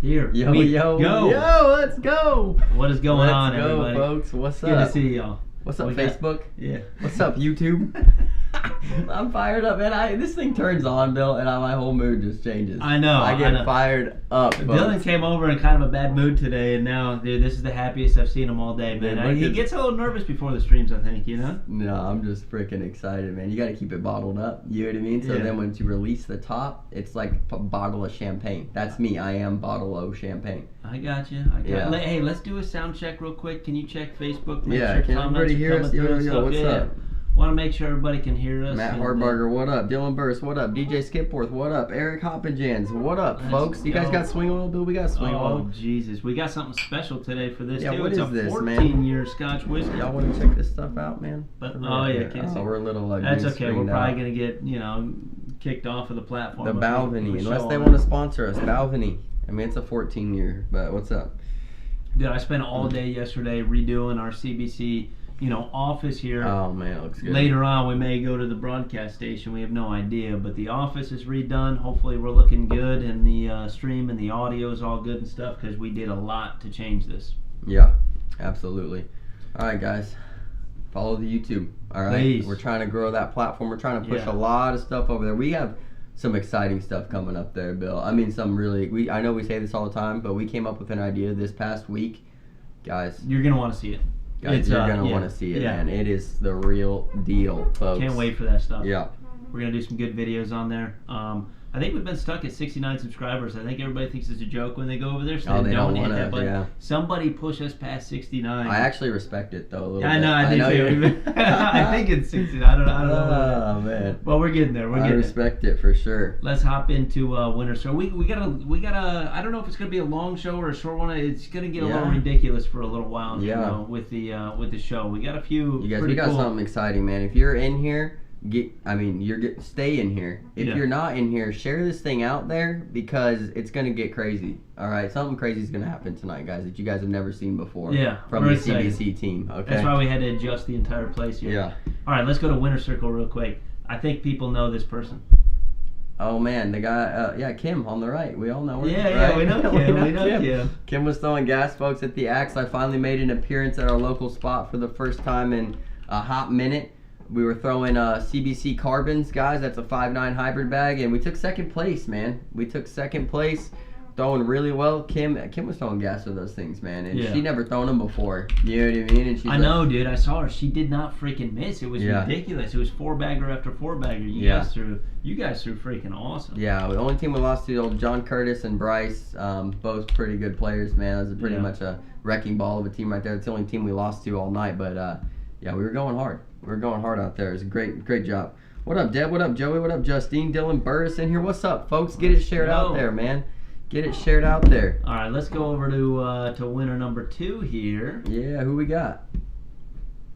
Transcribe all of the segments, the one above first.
Here, yo, let's go. What is going on, everybody? Let's go, folks. What's up? Good to see y'all. What's up, Facebook? Yeah. What's up, YouTube? I'm fired up, man. This thing turns on, Bill, and my whole mood just changes. I know. I get fired up. Dylan came over in kind of a bad mood today, and now, dude, this is the happiest I've seen him all day, man. He gets a little nervous before the streams, I think, you know? No, I'm just freaking excited, man. You got to keep it bottled up. You know what I mean? So then once you release the top, it's like a bottle of champagne. That's me. I am bottle of champagne. I got you. Hey, let's do a sound check real quick. Can you check Facebook? Can everybody hear us? Yo, what's up? Want to make sure everybody can hear us. Matt Hardbarger, what up? Dylan Burris, what up? DJ Skipworth, what up? Eric Hoppenjans, what up, folks? You guys got swing oil, Bill? We got swing oil. Oh, Jesus. We got something special today for this, too. What is this, 14-year Scotch whiskey. Y'all want to check this stuff out, man? Can't see. We're a little That's okay. We're probably going to get, kicked off of the platform. The Balvenie, unless they want to sponsor us. Balvenie. I mean, it's a 14-year, but what's up? Dude, I spent all day yesterday redoing our CBC office here. Oh man, it looks good. Later on, we may go to the broadcast station. We have no idea, but the office is redone. Hopefully, we're looking good, and the stream and the audio is all good and stuff because we did a lot to change this. Yeah, absolutely. All right, guys, follow the YouTube. All right, please. We're trying to grow that platform. We're trying to push a lot of stuff over there. We have some exciting stuff coming up there, Bill. I mean, I know we say this all the time, but we came up with an idea this past week, guys. You're gonna want to see it. Guys, you're going to want to see it, man. It is the real deal, folks. Can't wait for that stuff. Yeah. We're going to do some good videos on there. I think we've been stuck at 69 subscribers. I think everybody thinks it's a joke when they go over there. So they don't want to, but somebody push us past 69. I actually respect it, though, a little bit. I do too. I think it's 69. I don't know. Oh, man. Well, we're getting there. I respect it for sure. Let's hop into winter. So we got a, I don't know if it's going to be a long show or a short one. It's going to get a little ridiculous for a little while, with the show. We got a few. You guys, we got something exciting, man. If you're in here, stay in here. If you're not in here, share this thing out there because it's gonna get crazy. All right, something crazy is gonna happen tonight, guys, that you guys have never seen before. Yeah, from the CBC team. Okay, that's why we had to adjust the entire place here. Yeah. All right, let's go to Winter Circle real quick. I think people know this person. Oh man, the guy, Kim on the right. We all know her. Yeah, we know Kim. we know Kim. Kim was throwing gas, folks, at the Axe. I finally made an appearance at our local spot for the first time in a hot minute. We were throwing CBC carbons, guys. That's a 5.9 hybrid bag, and we took second place, man. We took second place, throwing really well. Kim was throwing gas with those things, man, and she never thrown them before. You know what I mean? And she's know, dude. I saw her. She did not freaking miss. It was ridiculous. It was 4-bagger after 4-bagger. You guys threw freaking awesome. Yeah, the only team we lost to, old John Curtis and Bryce, both pretty good players, man. It was pretty much a wrecking ball of a team right there. It's the only team we lost to all night, but we were going hard. We were going hard out there. It was a great job. What up, Deb? What up, Joey? What up, Justine? Dylan Burris in here. What's up, folks? Get it shared out there, man. Get it shared out there. All right, let's go over to winner number 2 here. Yeah, who we got?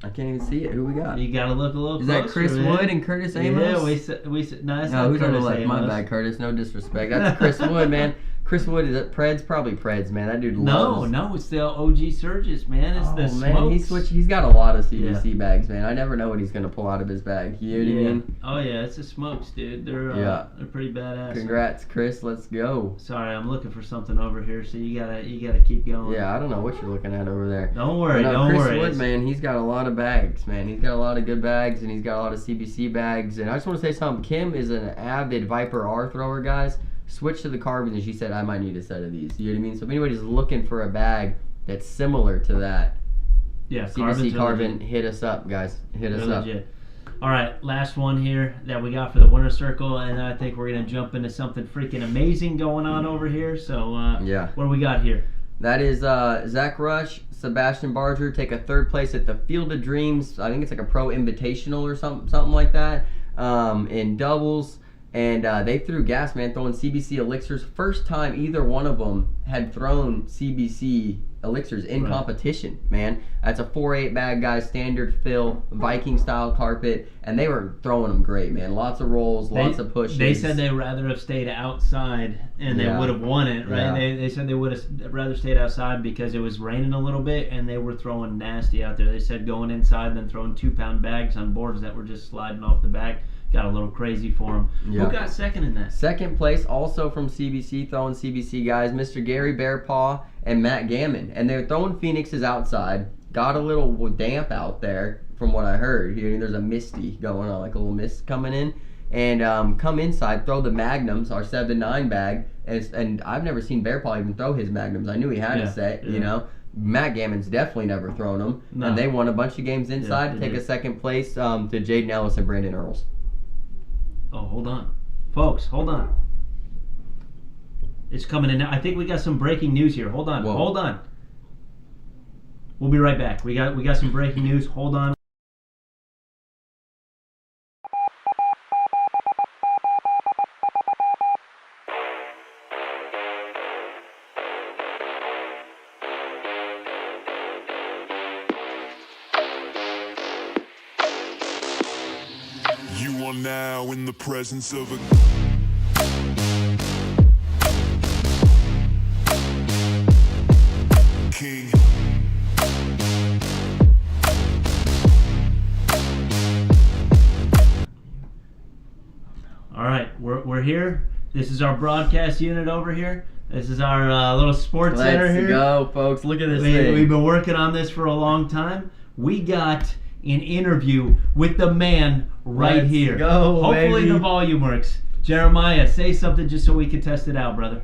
I can't even see it. Who we got? You gotta look a little closer. Is that Chris Wood and Curtis Amos? Yeah, we said no, that's not Curtis Amos. My bad, Curtis. No disrespect. That's Chris Wood, man. Chris Wood, is it Preds? Probably Preds, man. That dude loves. No, it's the OG Surges, man. It's the smokes. Man, he's got a lot of CBC bags, man. I never know what he's gonna pull out of his bag. You know what I mean? Oh yeah, it's the smokes, dude. They're pretty badass. Congrats, Chris. Let's go. Sorry, I'm looking for something over here, so you gotta keep going. Yeah, I don't know what you're looking at over there. Don't worry, don't worry. Chris Wood, man, he's got a lot of bags, man. He's got a lot of good bags, and he's got a lot of CBC bags. And I just want to say something. Kim is an avid Viper R thrower, guys. Switch to the carbons, and she said, I might need a set of these. You know what I mean? So if anybody's looking for a bag that's similar to that, CBC carbon, hit us up, guys. Hit us up. Legit. All right, last one here that we got for the winter circle, and I think we're going to jump into something freaking amazing going on over here. So, what do we got here? That is Zach Rush, Sebastian Barger take a 3rd place at the Field of Dreams. I think it's like a pro invitational or something like that. In doubles. And they threw gas, man, throwing CBC elixirs. First time either one of them had thrown CBC elixirs in competition, man. That's a 4/8 bag, guys, standard fill, Viking style carpet, and they were throwing them great, man. Lots of rolls, lots of pushes. They said they'd rather have stayed outside, and they would have won it, right? Yeah. They said they would have rather stayed outside because it was raining a little bit, and they were throwing nasty out there. They said going inside and then throwing 2-pound bags on boards that were just sliding off the back. Got a little crazy for him. Yeah. Who got second in that? Second place, also from CBC, throwing CBC guys, Mr. Gary Bearpaw and Matt Gammon. And they're throwing Phoenixes outside. Got a little damp out there, from what I heard. There's a misty going on, like a little mist coming in. And come inside, throw the Magnums, our 7-9 bag. And I've never seen Bearpaw even throw his Magnums. I knew he had a set, you know. Matt Gammon's definitely never thrown them. No. And they won a bunch of games inside to take a second place to Jaden Ellis and Brandon Earls. Oh, hold on. Folks, hold on. It's coming in now. I think we got some breaking news here. Hold on. Whoa. Hold on. We'll be right back. We got some breaking news. Hold on. You are now in the presence of a king. All right, we're here. This is our broadcast unit over here. This is our little sports center here. Let's go, folks. Look at this thing. We've been working on this for a long time. We got an interview with the man right here. Go, hopefully baby. The volume works. Jeremiah, say something just so we can test it out, brother.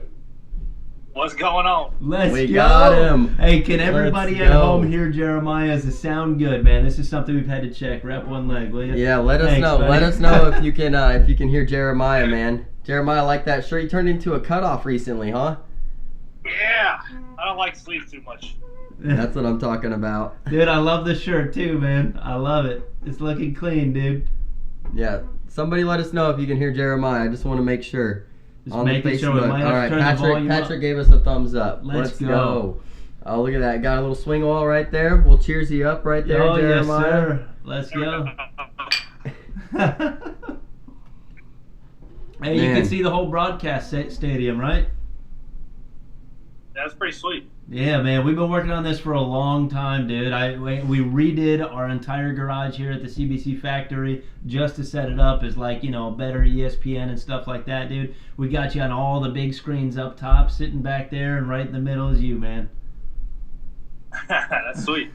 What's going on? We got him. Hey, can everybody at home hear Jeremiah? Does it sound good, man? This is something we've had to check. Wrap one leg, will you? Yeah, let us know. Buddy. Let us know if you can hear Jeremiah, man. Jeremiah, like that shirt. You turned into a cutoff recently, huh? Yeah. I don't like sleeves too much. That's what I'm talking about. Dude, I love this shirt too, man. I love it. It's looking clean, dude. Yeah. Somebody let us know if you can hear Jeremiah. I just want to make sure. Just on the Facebook. All right, Patrick gave us a thumbs up. Let's go. Oh, look at that. Got a little swing oil right there. We'll cheers you up right there, Jeremiah. Yes, sir. Let's go. Hey, you can see the whole broadcast stadium, right? That's pretty sweet. Yeah, man, we've been working on this for a long time, dude. We redid our entire garage here at the CBC factory just to set it up as like, a better ESPN and stuff like that, dude. We got you on all the big screens up top, sitting back there, and right in the middle is you, man. That's sweet.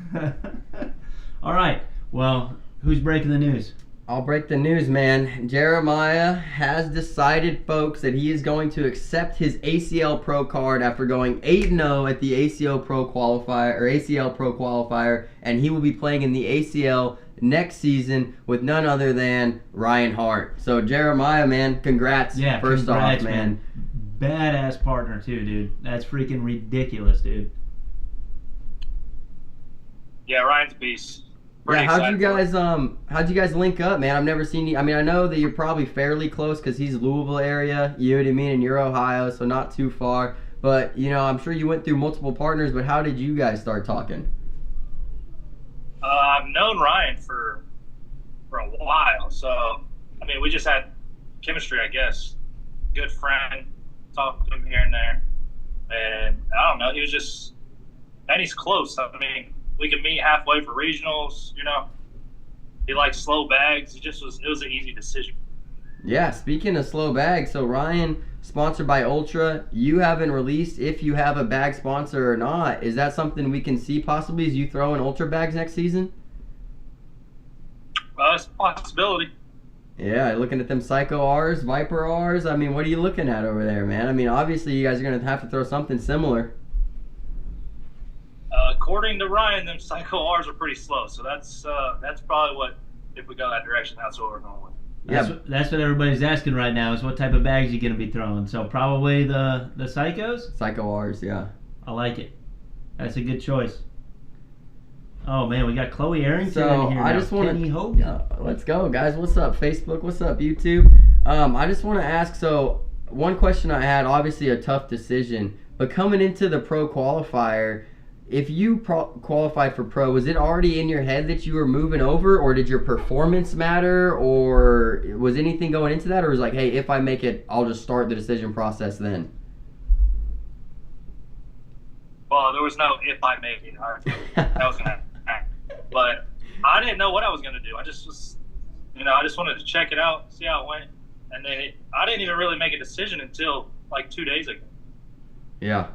All right, well, who's breaking the news? I'll break the news, man. Jeremiah has decided, folks, that he is going to accept his ACL Pro card after going 8-0 at the ACL Pro qualifier, and he will be playing in the ACL next season with none other than Ryan Hart. So Jeremiah, man, congrats. Yeah, first off, man. Badass partner too, dude. That's freaking ridiculous, dude. Yeah, Ryan's a beast. Yeah, how'd you guys link up, man? I've never seen you. I mean, I know that you're probably fairly close because he's Louisville area, you know what I mean, and you're Ohio, so not too far. But, I'm sure you went through multiple partners, but how did you guys start talking? I've known Ryan for a while, so, I mean, we just had chemistry, I guess. Good friend, talked to him here and there. And, I don't know, he was just, and he's close. I mean, we could meet halfway for regionals, He likes slow bags. It was an easy decision. Yeah, speaking of slow bags, so Ryan, sponsored by Ultra, you haven't released if you have a bag sponsor or not. Is that something we can see possibly as you throw in Ultra bags next season? It's a possibility. Yeah, looking at them Psycho R's, Viper R's. I mean, what are you looking at over there, man? I mean, obviously you guys are going to have to throw something similar. According to Ryan, them Psycho R's are pretty slow, so that's probably what, if we go that direction, that's what we're going with. That's what everybody's asking right now is what type of bags you're going to be throwing. So probably the Psychos? Psycho R's, yeah. I like it. That's a good choice. Oh, man, we got Chloe Arrington in here now. I just want to... let's go, guys. What's up, Facebook? What's up, YouTube? I just want to ask, so one question I had, obviously a tough decision, but coming into the pro qualifier, if you qualified for pro, was it already in your head that you were moving over, or did your performance matter, or was anything going into that, or was it like, hey, if I make it, I'll just start the decision process then? Well, there was no if I make it. That was going to happen. But I didn't know what I was going to do. I just was, I just wanted to check it out, see how it went. And then I didn't even really make a decision until like 2 days ago. Yeah.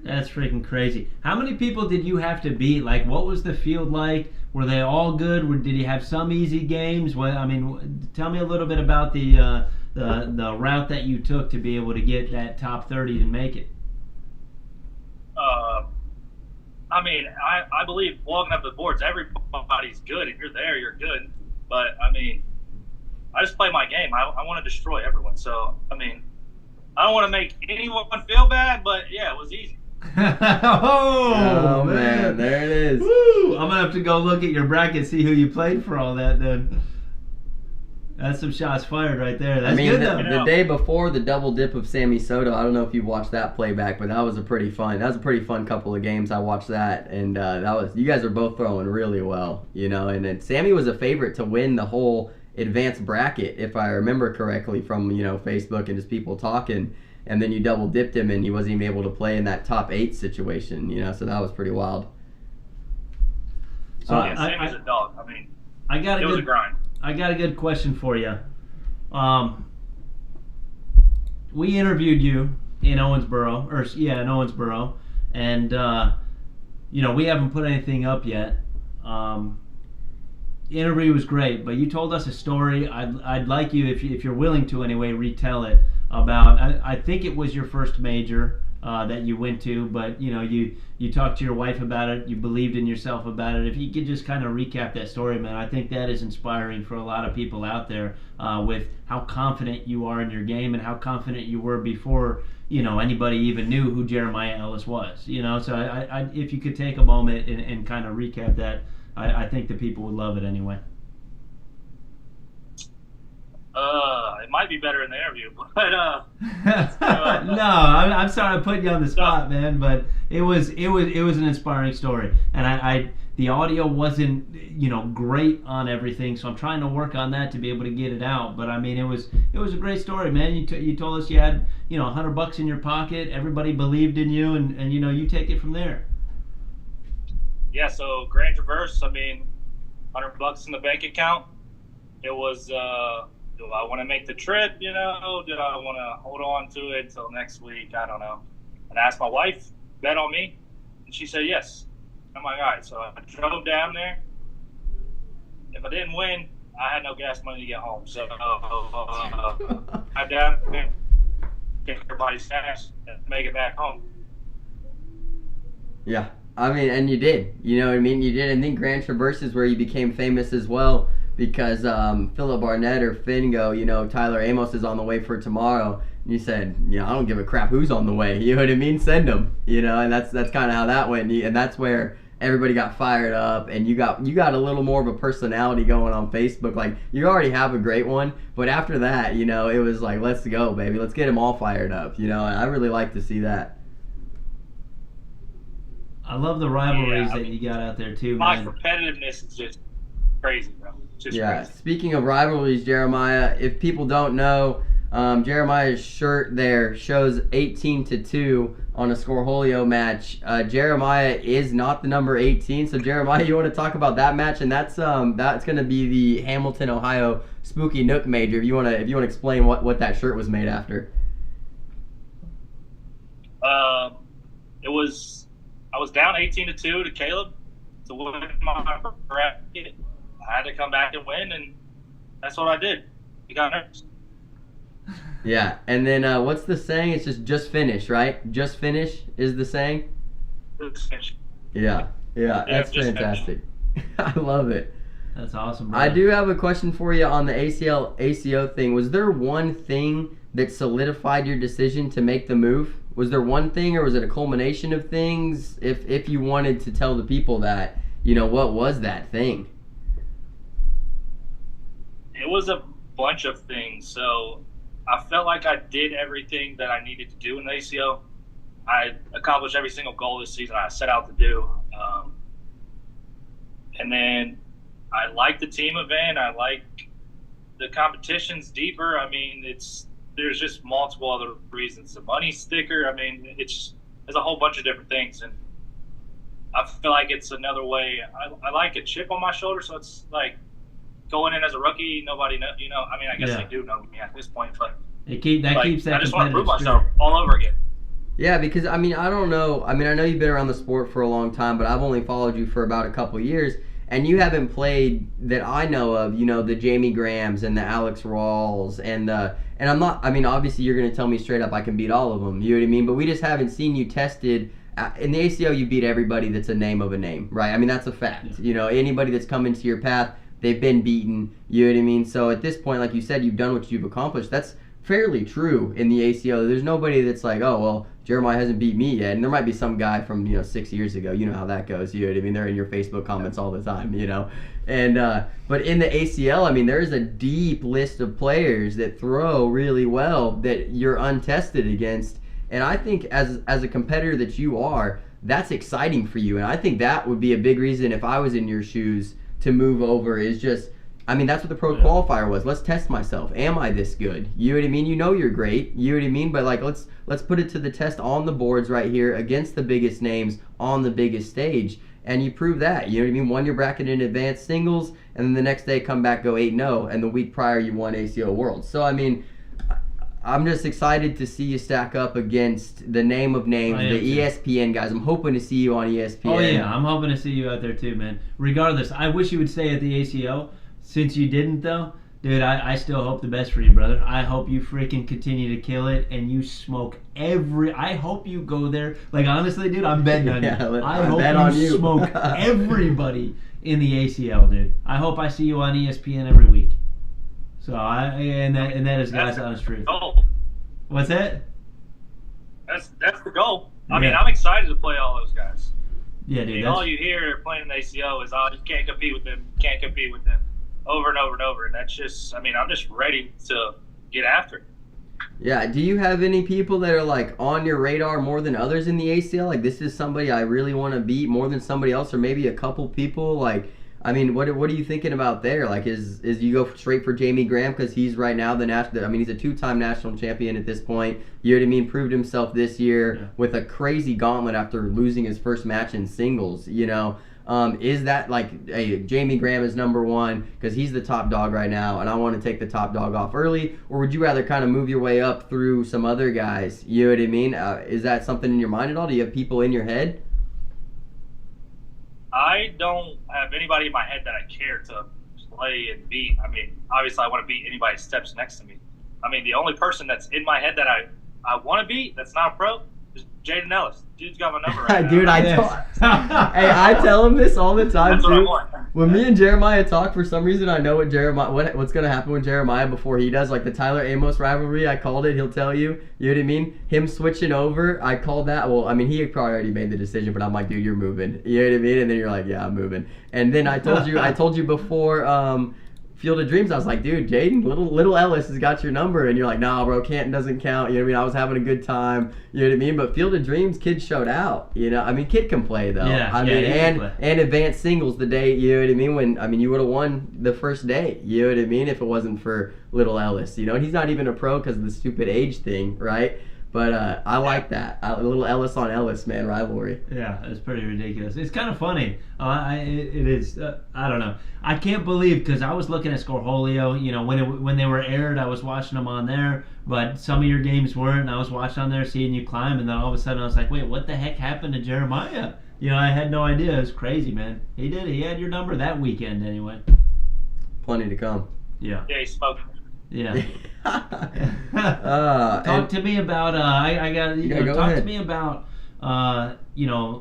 That's freaking crazy. How many people did you have to beat? Like, what was the field like? Were they all good? Did you have some easy games? Well, I mean, tell me a little bit about the route that you took to be able to get that top 30 and make it. I mean, I believe walking up the boards, everybody's good. If you're there, you're good. But, I mean, I just play my game. I want to destroy everyone. So, I mean, I don't want to make anyone feel bad, but, yeah, it was easy. Oh man, there it is. Woo! I'm gonna have to go look at your bracket, see who you played for all that. Then that's some shots fired right there. That's good though. The day before the double dip of Sammy Soto, I don't know if you watched that playback, but that was a pretty fun couple of games. I watched that, and you guys are both throwing really well, And then Sammy was a favorite to win the whole advanced bracket, if I remember correctly from Facebook and just people talking. And then you double dipped him, and he wasn't even able to play in that top 8 situation, So that was pretty wild. So Sammy's a dog. I mean, it was a grind. I got a good question for you. We interviewed you in Owensboro, and we haven't put anything up yet. The interview was great, but you told us a story. I'd like you, if you're willing to anyway, retell it. About, I think it was your first major that you went to, but you talked to your wife about it, you believed in yourself about it. If you could just kind of recap that story, man, I think that is inspiring for a lot of people out there with how confident you are in your game and how confident you were before anybody even knew who Jeremiah Ellis was. So I if you could take a moment and kind of recap that, I think the people would love it anyway. It might be better in the interview, but no, I'm sorry I put you on the spot, man, but it was an inspiring story, and the audio wasn't great on everything, so I'm trying to work on that to be able to get it out. But I mean, it was a great story, man. You told us you had $100 in your pocket, everybody believed in you, and you take it from there. Yeah, so Grand Traverse, I mean, $100 in the bank account. It was. Do I want to make the trip, Do I want to hold on to it until next week? I don't know. And I asked my wife, bet on me, and she said yes. I'm like, all right. So I drove down there. If I didn't win, I had no gas money to get home. So I down there, get everybody's cash, and make it back home. Yeah, I mean, and you did. You know what I mean? You did. And then Grand Traverse is where you became famous as well. Because Philip Barnett or Finn go, Tyler Amos is on the way for tomorrow. And you said, I don't give a crap who's on the way. You know what I mean? Send him. And that's kind of how that went. And that's where everybody got fired up, and you got a little more of a personality going on Facebook. Like, you already have a great one, but after that, it was like, let's go, baby. Let's get them all fired up. And I really like to see that. I love the rivalries that you got out there too, man. My competitiveness is just crazy, bro. Crazy. Speaking of rivalries, Jeremiah, if people don't know, Jeremiah's shirt there shows 18-2 on a Scorholio match. Jeremiah is not the number 18, so Jeremiah, you want to talk about that match? And that's going to be the Hamilton, Ohio Spooky Nook Major. If you want to explain what that shirt was made after. I was down 18-2 to Caleb to win my bracket. I had to come back and win, and that's what I did. He got nervous. Yeah, and then what's the saying? It's just finish, right? Just finish is the saying? Just finish. Yeah, that's fantastic. I love it. That's awesome, bro. I do have a question for you on the ACO thing. Was there one thing that solidified your decision to make the move? Was there one thing, or was it a culmination of things? If you wanted to tell the people that, what was that thing? It was a bunch of things. So I felt like I did everything that I needed to do in the ACO. I accomplished every single goal this season I set out to do. And then I like the team event. I like the competition's deeper. I mean, there's just multiple other reasons. The money sticker. I mean, there's a whole bunch of different things, and I feel like it's another way. I like a chip on my shoulder, so it's like going in as a rookie. Nobody know, I mean, I guess they do know me at this point, but keeps that. I just want to prove myself all over again. Yeah, because I mean, I don't know. I mean, I know you've been around the sport for a long time, but I've only followed you for about a couple years, and you haven't played that I know of. The Jamie Grahams and the Alex Rawls and I'm not. I mean, obviously, you're going to tell me straight up I can beat all of them. You know what I mean? But we just haven't seen you tested. In the ACO, you beat everybody that's a name of a name, right? I mean, that's a fact. Yeah. Anybody that's come into your path, they've been beaten. You know what I mean? So at this point, like you said, you've done what you've accomplished. That's fairly true in the ACO. There's nobody that's like, oh, well, Jeremiah hasn't beat me yet. And there might be some guy from, 6 years ago. You know how that goes. You know what I mean? They're in your Facebook comments all the time, And but in the ACL, I mean, there's a deep list of players that throw really well that you're untested against. And I think as a competitor that you are, that's exciting for you. And I think that would be a big reason if I was in your shoes to move over is just, I mean, that's what the pro qualifier was. Let's test myself. Am I this good? You know what I mean? You're great. You know what I mean? But like, let's put it to the test on the boards right here against the biggest names on the biggest stage. And you prove that. You know what I mean? Won your bracket in advanced singles, and then the next day come back, go 8-0, and the week prior you won ACO Worlds. So, I mean, I'm just excited to see you stack up against the name of names, the ESPN guys. I'm hoping to see you on ESPN. Oh, yeah. I'm hoping to see you out there, too, man. Regardless, I wish you would stay at the ACO. Since you didn't, though, dude, I still hope the best for you, brother. I hope you freaking continue to kill it and you smoke I hope you go there. Like, honestly, dude, I'm betting on you. I hope you smoke everybody in the ACL, dude. I hope I see you on ESPN every week. So, and that is God's honest truth. Goal. What's that? That's the goal. I mean, I'm excited to play all those guys. Yeah, dude. All you hear playing the ACO is, oh, you can't compete with them, over and over and over. And that's just, I mean, I'm just ready to get after it. Yeah, do you have any people that are like on your radar more than others in the ACL? Like, this is somebody I really want to beat more than somebody else, or maybe a couple people? Like, I mean, what are you thinking about there? Like, is you go straight for Jamie Graham because he's right now the national? I mean, he's a 2-time national champion at this point. You know what I mean? Proved himself this year with a crazy gauntlet after losing his first match in singles. Is that like, hey, Jamie Graham is number one because he's the top dog right now, and I want to take the top dog off early? Or would you rather kind of move your way up through some other guys? You know what I mean? Is that something in your mind at all? Do you have people in your head? I don't have anybody in my head that I care to play and beat. I mean, obviously I want to beat anybody that steps next to me. I mean, the only person that's in my head that I want to beat that's not a pro is Jaden Ellis. Dude's got my number right now. Dude, hey, I tell him this all the time, that's too. What I want. When me and Jeremiah talk, for some reason I know what's going to happen with Jeremiah before he does. Like the Tyler Amos rivalry, I called it. He'll tell you. You know what I mean? Him switching over, I called that. Well, I mean, he probably already made the decision, but I'm like, dude, you're moving. You know what I mean? And then you're like, yeah, I'm moving. And then I told you before Field of Dreams, I was like, dude, Jaden, little Ellis has got your number, and you're like, nah, bro, Canton doesn't count. You know what I mean? I was having a good time. You know what I mean? But Field of Dreams, kid showed out. I mean, kid can play though. And advanced singles the day. You know what I mean? You would have won the first day. You know what I mean? If it wasn't for little Ellis, and he's not even a pro because of the stupid age thing, right? But I like that. A little Ellis on Ellis, man, rivalry. Yeah, it's pretty ridiculous. It's kind of funny. It is. I don't know. I can't believe, because I was looking at Scorholio, when they were aired, I was watching them on there, but some of your games weren't, and I was watching on there, seeing you climb, and then all of a sudden I was like, wait, what the heck happened to Jeremiah? I had no idea. It was crazy, man. He did. He had your number that weekend anyway. Plenty to come. Yeah. Yeah, he smoked. Yeah. Talk to me about talk to me about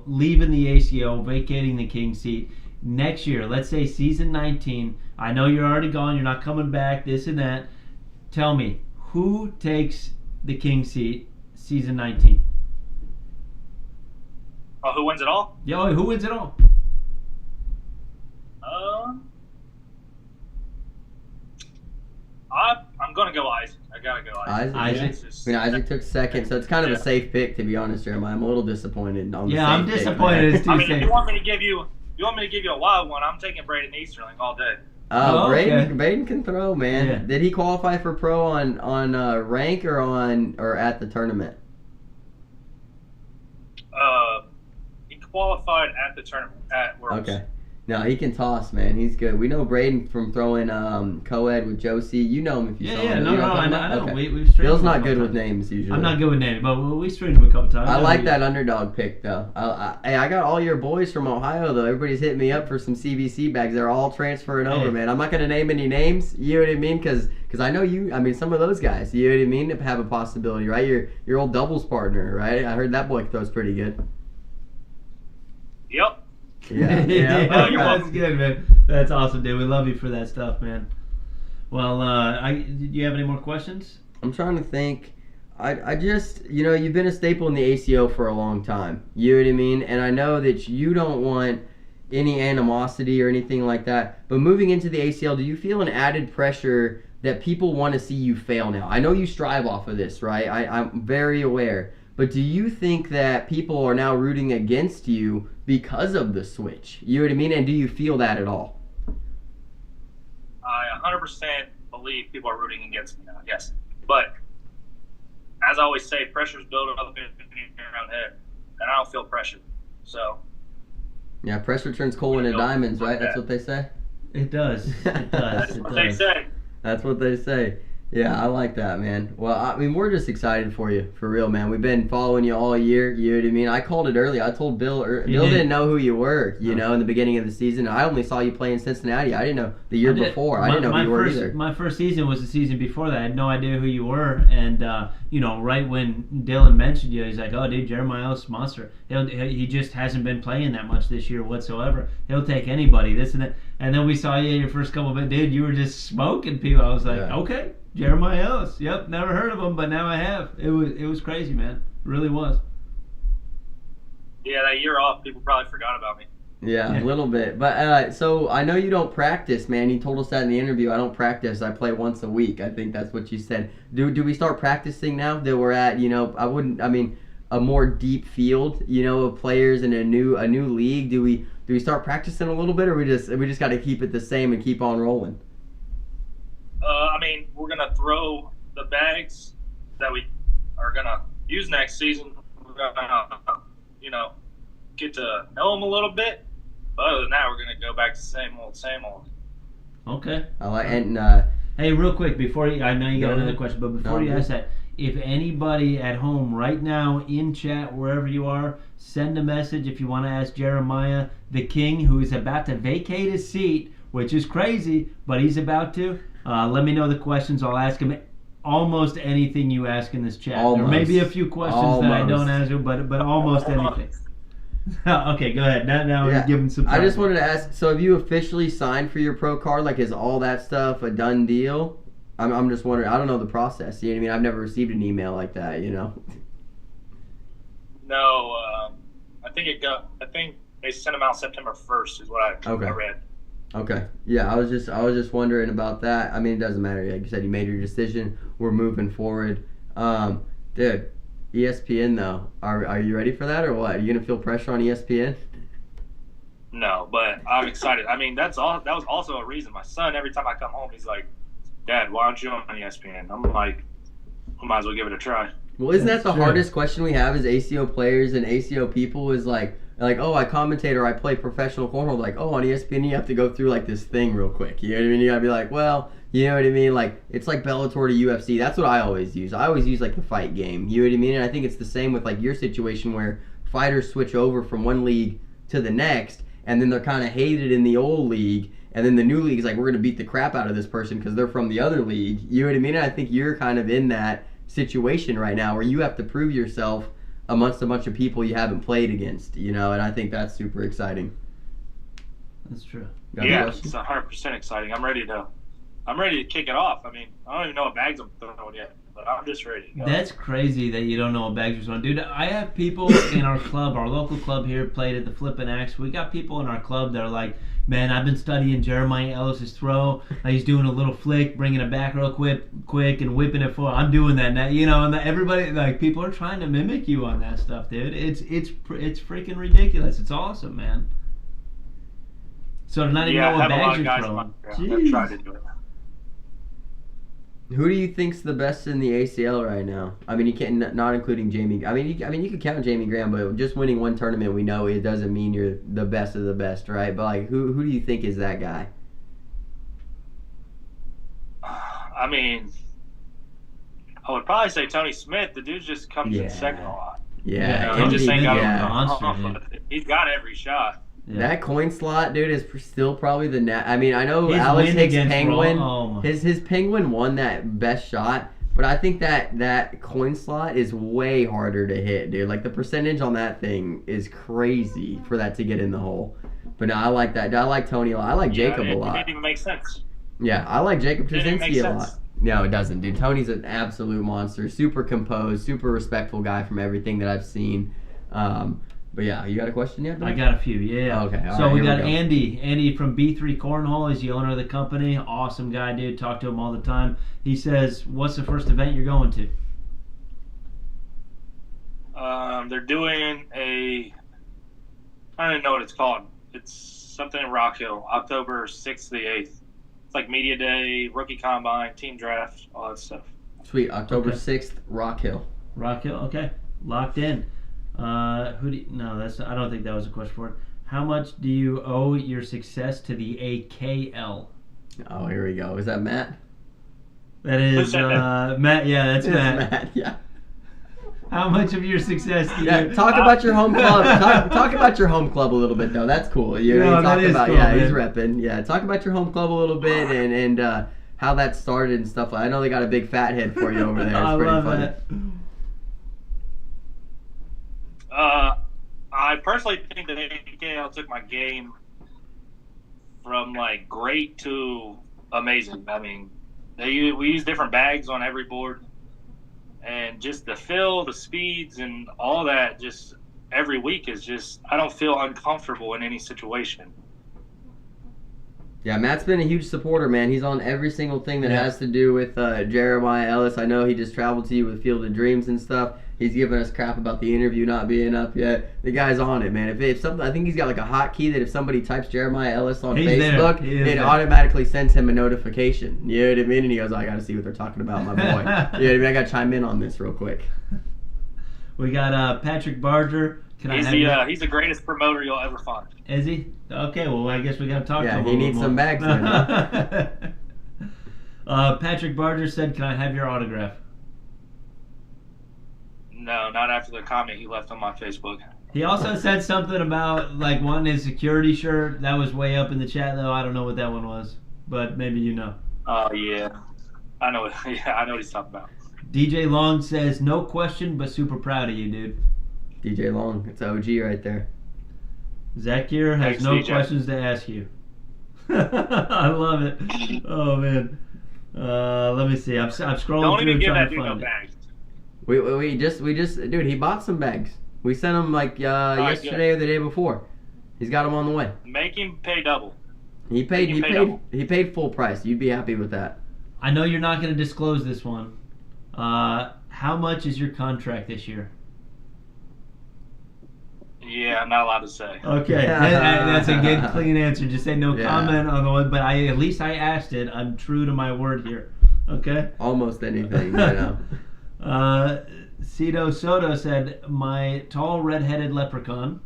leaving the ACO, vacating the King seat next year. Let's say season 19. I know you're already gone. You're not coming back. This and that. Tell me, who takes the King seat season 19? Who wins it all? Yo, who wins it all? I'm gonna go Isaac. I gotta go Isaac. Isaac took second, so it's kind of a safe pick, to be honest, Jeremiah. I'm a little disappointed on the I'm disappointed. I mean, if you want me to give you a wild one, I'm taking Braden Easterling all day. Braden can throw, man. Yeah. Did he qualify for pro on rank or at the tournament? He qualified at the tournament at Worlds. Okay. No, he can toss, man. He's good. We know Braden from throwing co-ed with Josie. You know him if you saw him. I know. Okay. We've Bill's not good with names usually. I'm not good with names, but we streamed him a couple times. I like that underdog pick, though. I got all your boys from Ohio, though. Everybody's hitting me up for some CBC bags. They're all transferring over, man. I'm not going to name any names, you know what I mean? Because I know you, I mean, some of those guys, you know what I mean, have a possibility, right? Your old doubles partner, right? I heard that boy throws pretty good. Yep. Yeah. That's good, man. That's awesome, dude. We love you for that stuff, man. Well, do you have any more questions? I'm trying to think. I just, you've been a staple in the ACO for a long time. You know what I mean? And I know that you don't want any animosity or anything like that. But moving into the ACL, do you feel an added pressure that people want to see you fail now? I know you strive off of this, right? I'm very aware. But do you think that people are now rooting against you because of the switch? You know what I mean? And do you feel that at all? I 100% believe people are rooting against me now, yes. But as I always say, pressure's building up in your own head, and I don't feel pressure. So. Yeah, pressure turns coal into diamonds, right? That's what they say? It does. It does. That's what they say. That's what they say. Yeah, I like that, man. Well, I mean, we're just excited for you, for real, man. We've been following you all year, you know what I mean? I called it early. I told Bill, Bill didn't know who you were, in the beginning of the season. I only saw you play in Cincinnati. I didn't know the year before. I didn't know who you were either. My first season was the season before that. I had no idea who you were. And, right when Dylan mentioned you, he's like, oh, dude, Jeremiah Ellis, monster. He just hasn't been playing that much this year whatsoever. He'll take anybody, this and that. And then we saw you in your first couple of minutes. Dude, you were just smoking people. I was like, okay. Jeremiah Ellis. Yep, never heard of him, but now I have. It was crazy, man. It really was. Yeah, that year off, people probably forgot about me. Yeah, a little bit. But so I know you don't practice, man. You told us that in the interview. I don't practice. I play once a week. I think that's what you said. Do we start practicing now that we're at, a more deep field, of players in a new league? Do we start practicing a little bit, or we just got to keep it the same and keep on rolling? We're going to throw the bags that we are going to use next season. We're going to, get to know them a little bit. But other than that, we're going to go back to same old. Okay. I like, and hey, real quick, before I know you got another question, but before you ask that, if anybody at home right now, in chat, wherever you are, send a message if you want to ask Jeremiah, the king, who is about to vacate his seat, which is crazy, but he's about to. Let me know the questions. I'll ask him almost anything you ask in this chat. There may be a few questions that I don't answer, but almost anything. Okay, go ahead. Now we're giving some time. I just wanted to ask, so have you officially signed for your pro card? Like, is all that stuff a done deal? I'm just wondering. I don't know the process. You know what I mean? I've never received an email like that, No, I think they sent them out September 1st is what I read. Okay. Yeah, I was just wondering about that. I mean, it doesn't matter. Like you said, you made your decision. We're moving forward. Dude, ESPN though. Are you ready for that or what? Are you gonna feel pressure on ESPN? No, but I'm excited. That was also a reason. My son, every time I come home, he's like, Dad, why aren't you on ESPN? I'm like, I might as well give it a try. Well, isn't that the hardest question we have as ACO players and ACO people is like, oh, I commentate or I play professional cornhole. Like, oh, on ESPN you have to go through like this thing real quick. You know what I mean? You gotta be like, well, you know what I mean? Like, it's like Bellator to UFC. That's what I always use. I always use like the fight game. You know what I mean? And I think it's the same with like your situation where fighters switch over from one league to the next, and then they're kind of hated in the old league, and then the new league is like, we're gonna beat the crap out of this person because they're from the other league. You know what I mean? And I think you're kind of in that situation right now where you have to prove yourself amongst a bunch of people you haven't played against, and I think that's super exciting. That's true. Yeah, it's 100% exciting. I'm ready to kick it off. I don't even know what bags I'm throwing yet. but I'm just ready to go. That's crazy that you don't know what bags are on. Dude, I have people in our club, our local club here, played at the Flippin' Axe. We got people in our club that are like, man, I've been studying Jeremiah Ellis's throw. He's doing a little flick, bringing it back real quick and whipping it forward. I'm doing that now, you know. And everybody, like, people are trying to mimic you on that stuff, dude. It's freaking ridiculous. It's awesome, man. So to not even know what bags you're throwing. I've tried to do it. Who do you think's the best in the ACL right now? I mean, you can't, not including Jamie. I mean, you could count Jamie Graham, but just winning one tournament, we know it doesn't mean you're the best of the best, right? But like, who do you think is that guy? I mean, I would probably say Tony Smith. The dude just comes in second a lot. Yeah, he just ain't got a monster. He's got every shot. Yeah. That coin slot, dude, is still probably the I mean, I know Alex Hicks' Penguin, his Penguin won that best shot, but I think that coin slot is way harder to hit, dude. Like, the percentage on that thing is crazy for that to get in the hole. But no, I like that. I like Tony a lot. I like Jacob a lot. It didn't even make sense. Yeah, I like Jacob Trzynski a lot. No, it doesn't, dude. Tony's an absolute monster. Super composed, super respectful guy from everything that I've seen. But yeah, you got a question yet? I got a few, yeah. Okay. So we got Andy. Andy from B3 Cornhole. He's the owner of the company. Awesome guy, dude. Talk to him all the time. He says, what's the first event you're going to? They're doing I don't even know what it's called. It's something in Rock Hill, October 6th to the 8th. It's like Media Day, Rookie Combine, Team Draft, all that stuff. Sweet. October 6th, Rock Hill. Rock Hill, okay. Locked in. I don't think that was a question for it. How much do you owe your success to the AKL? Oh, here we go. Is that Matt? That is Matt. Yeah, that's Matt. Matt. Yeah. How much of your success do you? Talk about your home club. Talk about your home club a little bit, though. That's cool. He's repping. Yeah, talk about your home club a little bit and how that started and stuff. I know they got a big fat head for you over there. It's pretty funny. That. I personally think that AKL took my game from like great to amazing. I mean, we use different bags on every board, and just the fill, the speeds, and all that. Just every week is just I don't feel uncomfortable in any situation. Yeah, Matt's been a huge supporter, man. He's on every single thing that has to do with Jeremiah Ellis. I know he just traveled to you with Field of Dreams and stuff. He's giving us crap about the interview not being up yet. The guy's on it, man. If something, I think he's got like a hotkey that if somebody types Jeremiah Ellis on Facebook, it automatically sends him a notification. You know what I mean? And he goes, I got to see what they're talking about, my boy. You know what I mean? I got to chime in on this real quick. We got Patrick Barger. He's the greatest promoter you'll ever find. Is he? Okay, well, I guess we got to talk to him. Yeah, he needs some bags then, huh? Patrick Barger said, can I have your autograph? No, not after the comment he left on my Facebook. He also said something about like wanting his security shirt. That was way up in the chat, though. I don't know what that one was, but maybe you know. Oh, yeah. I know. Yeah, I know what he's talking about. DJ Long says, no question, but super proud of you, dude. DJ Long, it's OG right there. Zakir has no questions to ask you. I love it. Oh man. Let me see. I'm scrolling Don't through even give trying that to dude no find it. bags. We just dude, he bought some bags. We sent him like yesterday or the day before. He's got them on the way. Make him pay double. He paid full price. You'd be happy with that. I know you're not going to disclose this one. How much is your contract this year? Yeah, I'm not allowed to say. Okay, that's a good, clean answer. Just say no comment on the one, but at least I asked it. I'm true to my word here. Okay? Almost anything, you know. Cito Soto said, my tall red-headed leprechaun.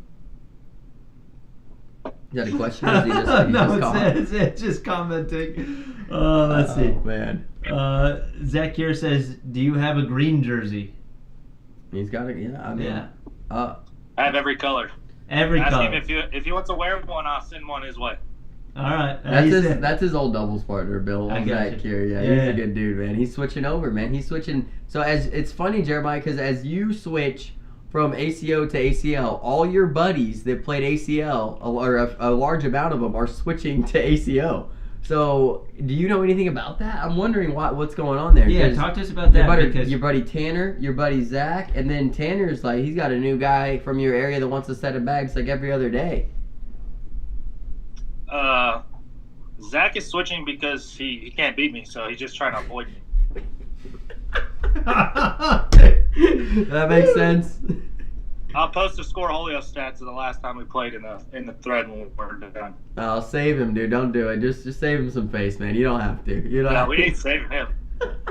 Is that a question? Or is he just, no, it's just commenting. Let's see. Oh, man. Zakir says, do you have a green jersey? He's got it, yeah. I mean, yeah. I have every color. Every Ask color. him if he wants to wear one, I'll send one his way. All right. That's his old doubles partner, Bill. Back here. Yeah, he's a good dude, man. He's switching over, man. He's switching. So it's funny, Jeremiah, because as you switch from ACO to ACL, all your buddies that played ACL, or a large amount of them, are switching to ACO. So, do you know anything about that? I'm wondering what's going on there. Yeah, talk to us about that. Your buddy Tanner, your buddy Zach, and then Tanner's like, he's got a new guy from your area that wants a set of bags like every other day. Zach is switching because he can't beat me, so he's just trying to avoid me. That makes sense. I'll post the Scoreholio stats of the last time we played in the thread when we're done. I'll save him, dude. Don't do it. Just save him some face, man. You don't have to. We need to save him.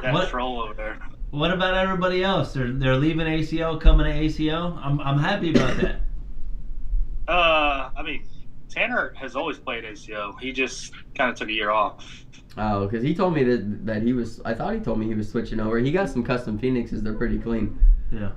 That troll over there. What about everybody else? They're leaving ACO, coming to ACO. I'm happy about that. I mean, Tanner has always played ACO. He just kind of took a year off. Oh, because he told me that he was. I thought he told me he was switching over. He got some custom Phoenixes. They're pretty clean. Yeah.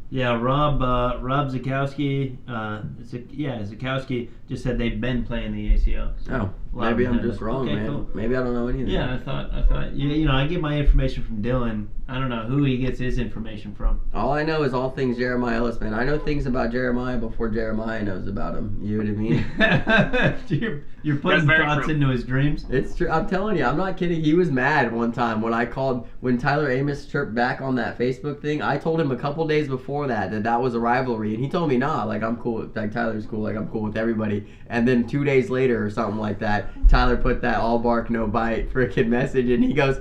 Yeah, Rob Zakowski, Zakowski just said they've been playing the ACO. So maybe I'm just wrong, man. Cool. Maybe I don't know anything. Yeah, I thought, I get my information from Dylan. I don't know who he gets his information from. All I know is all things Jeremiah Ellis, man. I know things about Jeremiah before Jeremiah knows about him. You know what I mean? You're putting thoughts into his dreams? It's true. I'm telling you, I'm not kidding. He was mad one time when Tyler Amos chirped back on that Facebook thing. I told him a couple days before that was a rivalry, and he told me, nah, like I'm cool. Like Tyler's cool. Like I'm cool with everybody. And then 2 days later or something like that, Tyler put that all bark no bite freaking message, and he goes,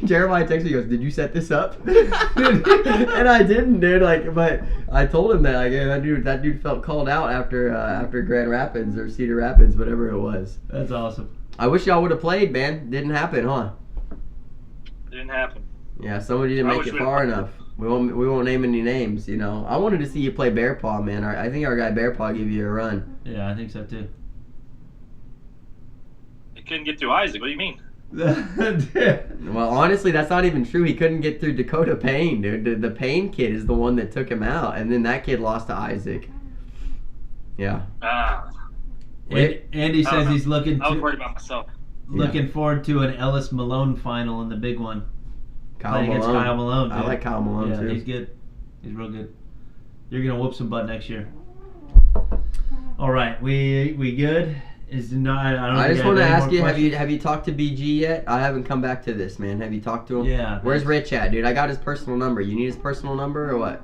Jeremiah texts me, he goes, did you set this up? And I didn't, dude. Like, but I told him that, like, yeah, that dude felt called out after Grand Rapids or Cedar Rapids, whatever it was. That's awesome. I wish y'all would have played, man. Didn't happen, huh? Didn't happen. Yeah, somebody didn't make it far enough. We won't name any names, you know. I wanted to see you play Bear Paw, man. I think our guy Bear Paw gave you a run. Yeah, I think so too. He couldn't get through Isaac. What do you mean? Well, honestly, that's not even true. He couldn't get through Dakota Payne, dude. The Payne kid is the one that took him out, and then that kid lost to Isaac. Yeah. Andy says he's looking. I was worried about myself. Looking forward to an Ellis Malone final in the big one. Playing against Kyle Malone. Dude. I like Kyle Malone too. Yeah, he's good. He's real good. You're gonna whoop some butt next year. All right, we good? I just want to ask you, have you talked to BG yet? I haven't come back to this, man. Have you talked to him? Yeah. Where's Rich at, dude? I got his personal number. You need his personal number or what?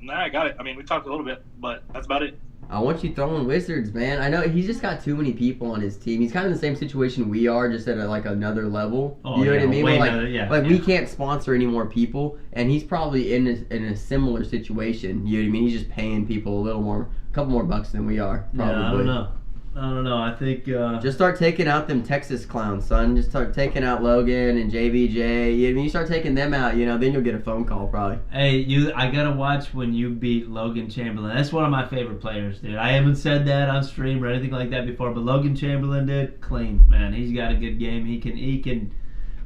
Nah, I got it. I mean, we talked a little bit, but that's about it. I want you throwing Wizards, man. I know he's just got too many people on his team. He's kind of in the same situation we are, just at another level. Oh, you know what I mean? We can't sponsor any more people, and he's probably in a similar situation. You know what I mean? He's just paying people a couple more bucks than we are. Probably. Yeah, I don't know. I think just start taking out them Texas clowns, son. Just start taking out Logan and JBJ. You know what I mean? You start taking them out, then you'll get a phone call probably. Hey, I gotta watch when you beat Logan Chamberlain. That's one of my favorite players, dude. I haven't said that on stream or anything like that before, but Logan Chamberlain, dude, clean, man. He's got a good game. He can.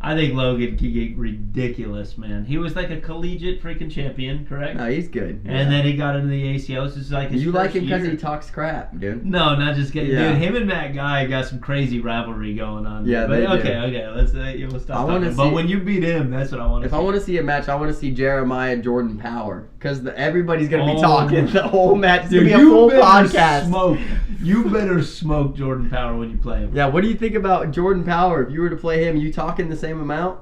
I think Logan can get ridiculous, man. He was like a collegiate freaking champion, correct? No, he's good. And then he got into the ACL. This is like his You first like him because year. he talks crap, dude. No, not just kidding. Yeah. Dude, him and Matt Guy got some crazy rivalry going on. Yeah, but they okay. We'll stop talking. But when you beat him, that's what I want to see. If I want to see a match, I want to see Jeremiah Jordan Power. Because everybody's going to be talking the whole match. Dude, a full podcast. You better smoke Jordan Power when you play him. Yeah, what do you think about Jordan Power? If you were to play him, you talking the same amount?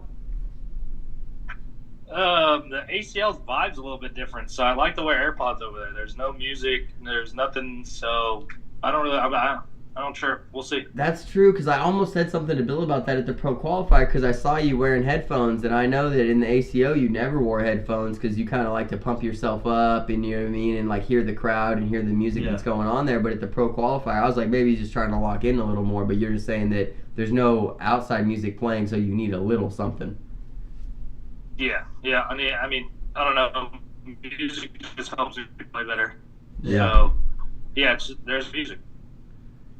The ACL's vibe's a little bit different, so I like to wear AirPods over there. There's no music, there's nothing, so I'm not sure. We'll see. That's true, because I almost said something to Bill about that at the Pro Qualifier, because I saw you wearing headphones, and I know that in the ACO you never wore headphones, because you kind of like to pump yourself up, and you know what I mean, and like hear the crowd and hear the music that's going on there. But at the Pro Qualifier, I was like, maybe he's just trying to lock in a little more, but you're just saying that there's no outside music playing, so you need a little something. Yeah. I mean, I don't know. Music just helps me play better. Yeah. So, yeah, there's music.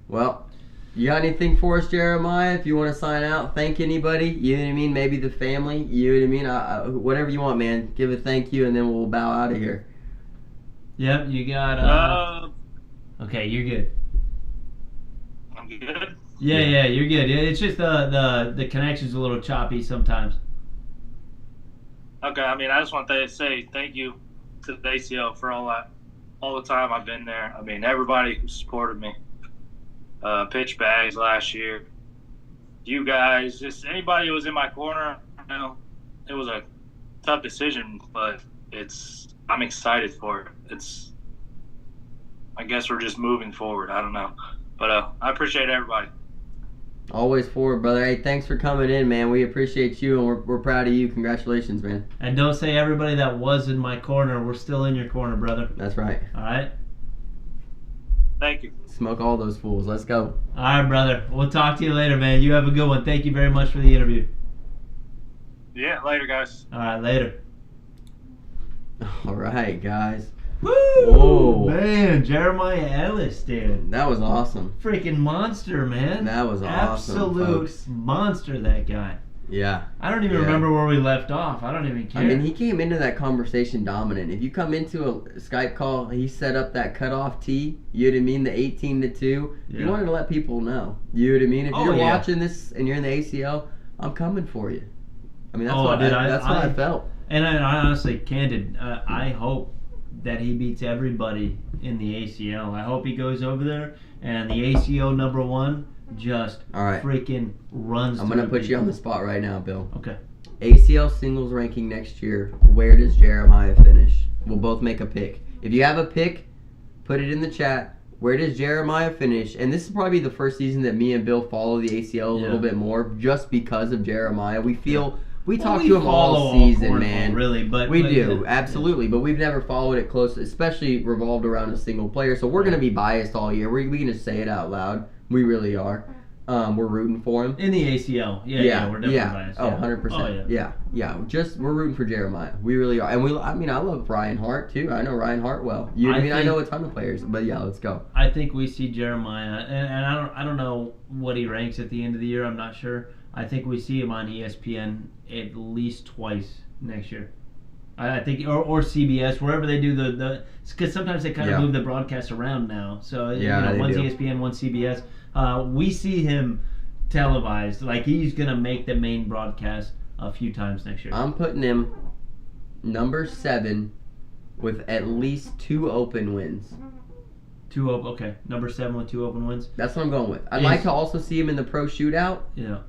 Well, you got anything for us, Jeremiah? If you want to sign out, thank anybody. You know what I mean? Maybe the family. You know what I mean? Whatever you want, man. Give a thank you, and then we'll bow out of here. Yep, you got. Okay, you're good. I'm good. Yeah, you're good. It's just the connection's a little choppy sometimes. Okay, I mean, I just want to say thank you to the ACL for all the time I've been there. I mean, everybody who supported me. pitch bags last year. You guys, just anybody who was in my corner, you know, it was a tough decision, but I'm excited for it. I guess we're just moving forward. I don't know. But I appreciate everybody. Always forward, brother. Hey, thanks for coming in, man. We appreciate you, and we're proud of you. Congratulations, man. And don't say everybody that was in my corner, we're still in your corner, brother. That's right. All right? Thank you. Smoke all those fools. Let's go. All right, brother. We'll talk to you later, man. You have a good one. Thank you very much for the interview. Yeah, later, guys. All right, later. All right, guys. Woo! Whoa. Man, Jeremiah Ellis, dude. That was awesome. Freaking monster, man. That was awesome, Absolute folks. monster, that guy. Yeah. I don't even remember where we left off. I don't even care. I mean, he came into that conversation dominant. If you come into a Skype call, he set up that cutoff tee. You know what I mean? The 18-2. Yeah. You wanted to let people know. You know what I mean? If you're watching this and you're in the ACL, I'm coming for you. I mean, that's what I felt. And I honestly, candid, I hope that he beats everybody in the ACL. I hope he goes over there and the ACO #1 just freaking runs. I'm going to put you on the spot right now, Bill. Okay. ACL singles ranking next year. Where does Jeremiah finish? We'll both make a pick. If you have a pick, put it in the chat. Where does Jeremiah finish? And this is probably the first season that me and Bill follow the ACL a little bit more just because of Jeremiah. We feel... We talk to him all season, man. Really, but we do, absolutely. But we've never followed it close, especially revolved around a single player. So we're going to be biased all year. We can just say it out loud. We really are. We're rooting for him. In the ACL. Yeah, we're definitely biased. Oh, 100%. Yeah. Just, we're rooting for Jeremiah. We really are. And I love Ryan Hart, too. I know Ryan Hart well. I know a ton of players. But, yeah, let's go. I think we see Jeremiah, and I don't know what he ranks at the end of the year. I'm not sure. I think we see him on ESPN at least twice next year. I think, or CBS, wherever they do the because sometimes they kind of move the broadcast around now. So one's ESPN, one's CBS. We see him televised. Like he's gonna make the main broadcast a few times next year. I'm putting him number 7 with at least 2 open wins. Okay. Number 7 with 2 open wins. That's what I'm going with. I'd like to also see him in the pro shootout. Yeah.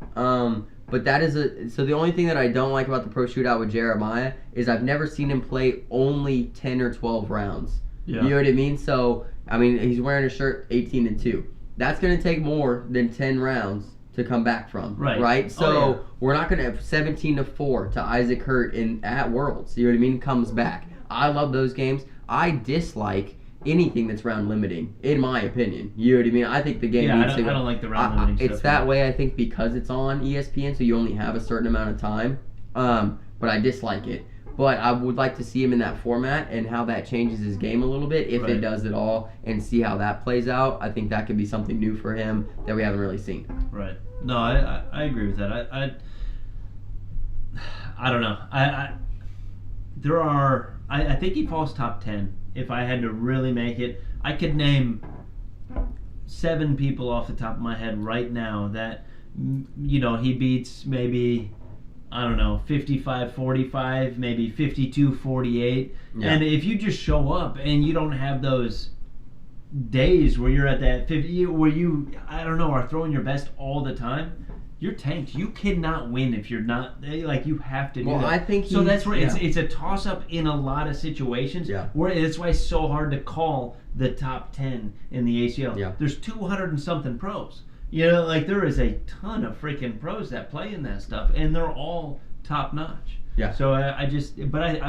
But that is so the only thing that I don't like about the pro shootout with Jeremiah is I've never seen him play only 10 or 12 rounds. Yeah. You know what I mean? So, I mean, he's wearing a shirt 18-2. That's going to take more than 10 rounds to come back from. Right? So, we're not going to have 17-4 to Isaac Hurt at Worlds. You know what I mean? Comes back. I love those games. I dislike anything that's round limiting, in my opinion. You know what I mean? I think the game needs to go. I don't like the round limiting stuff. It's that way, I think, because it's on ESPN, so you only have a certain amount of time. But I dislike it. But I would like to see him in that format and how that changes his game a little bit, if it does at all, and see how that plays out. I think that could be something new for him that we haven't really seen. Right. No, I agree with that. I don't know. I think he falls top 10. If I had to really make it, I could name 7 people off the top of my head right now that, he beats maybe, 55-45, maybe 52-48. Yeah. And if you just show up and you don't have those days where you're at that 50, where you, are throwing your best all the time, you're tanked. You cannot win if you're not, you have to do that. I think so that's where it's a toss-up in a lot of situations. Yeah. Where that's why it's so hard to call the top 10 in the ACL. Yeah. There's 200 and something pros. There is a ton of freaking pros that play in that stuff, and they're all top-notch. Yeah. So I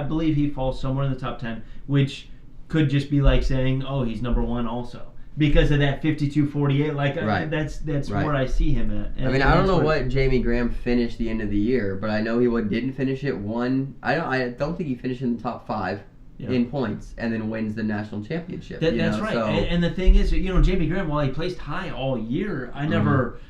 believe he falls somewhere in the top 10, which could just be like saying, oh, he's number 1 also. Because of that 52-48, that's where I see him at. And I don't know what Jamie Graham finished the end of the year, but I know he didn't finish it one. I don't think he finished in the top 5 in points, and then wins the national championship. That's right. So. And the thing is, Jamie Graham, while he placed high all year, I never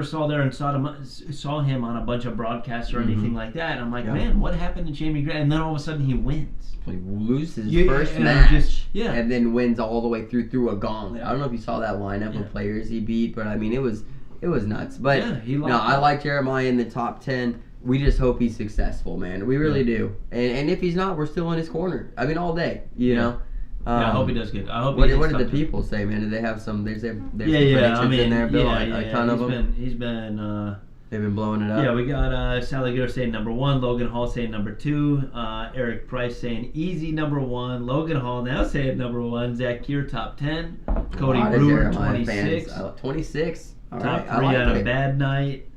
saw there and saw him on a bunch of broadcasts or anything like that. And I'm like, man, what happened to Jamie Graham? And then all of a sudden he wins. He loses first match, and then wins all the way through a gauntlet. I don't know if you saw that lineup of players he beat, but I mean it was nuts. But I like Jeremiah in the top 10. We just hope he's successful, man. We really do. And if he's not, we're still in his corner. I mean, all day, you know. I hope he does good. I hope. What did the people say, man? Did they have some? There's some predictions in there, Bill. A ton of them. He's been. They've been blowing it up. Yeah, we got Saliguero saying number 1, Logan Hall saying number 2, Eric Price saying easy number 1, Logan Hall now saying number 1, Zach Keir top 10, Cody Brewer 26, 26. All top right. 3 on a bad night,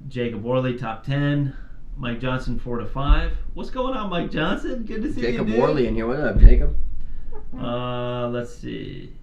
Jacob Worley top 10, Mike Johnson 4 to 5. What's going on, Mike Johnson? Good to see Jacob you, dude. Worley in here. What up, Jacob? Let's see.